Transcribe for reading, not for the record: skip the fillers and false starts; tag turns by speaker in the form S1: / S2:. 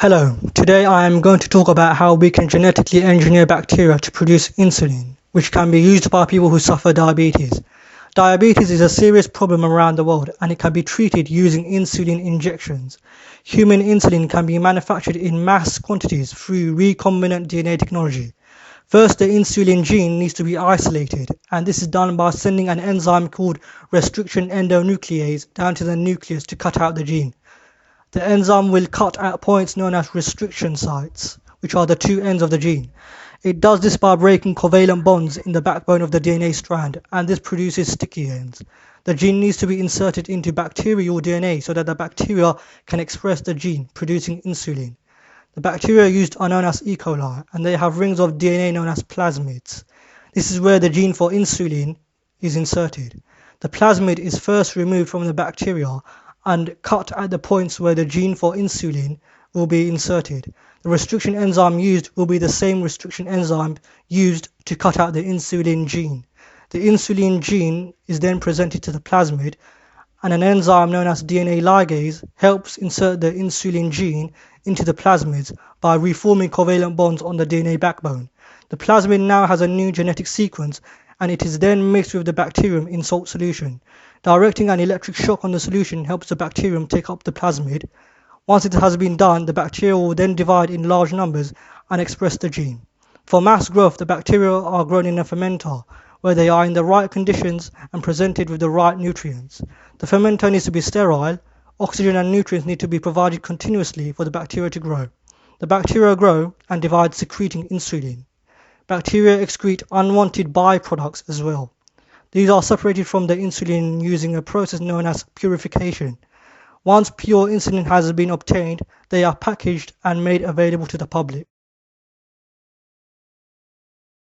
S1: Hello, today I am going to talk about how we can genetically engineer bacteria to produce insulin, which can be used by people who suffer diabetes. Diabetes is a serious problem around the world and it can be treated using insulin injections. Human insulin can be manufactured in mass quantities through recombinant DNA technology. First, the insulin gene needs to be isolated, and this is done by sending an enzyme called restriction endonuclease down to the nucleus to cut out the gene. The enzyme will cut at points known as restriction sites, which are the two ends of the gene. It does this by breaking covalent bonds in the backbone of the DNA strand, and this produces sticky ends. The gene needs to be inserted into bacterial DNA so that the bacteria can express the gene, producing insulin. The bacteria used are known as E. coli, and they have rings of DNA known as plasmids. This is where the gene for insulin is inserted. The plasmid is first removed from the bacteria and cut at the points where the gene for insulin will be inserted. The restriction enzyme used will be the same restriction enzyme used to cut out the insulin gene. The insulin gene is then presented to the plasmid, and an enzyme known as DNA ligase helps insert the insulin gene into the plasmids by reforming covalent bonds on the DNA backbone. The plasmid now has a new genetic sequence, and it is then mixed with the bacterium in salt solution. Directing an electric shock on the solution helps the bacterium take up the plasmid. Once it has been done, the bacteria will then divide in large numbers and express the gene. For mass growth, the bacteria are grown in a fermenter, where they are in the right conditions and presented with the right nutrients. The fermenter needs to be sterile. Oxygen and nutrients need to be provided continuously for the bacteria to grow. The bacteria grow and divide, secreting insulin. Bacteria excrete unwanted byproducts as well. These are separated from the insulin using a process known as purification. Once pure insulin has been obtained, they are packaged and made available to the public.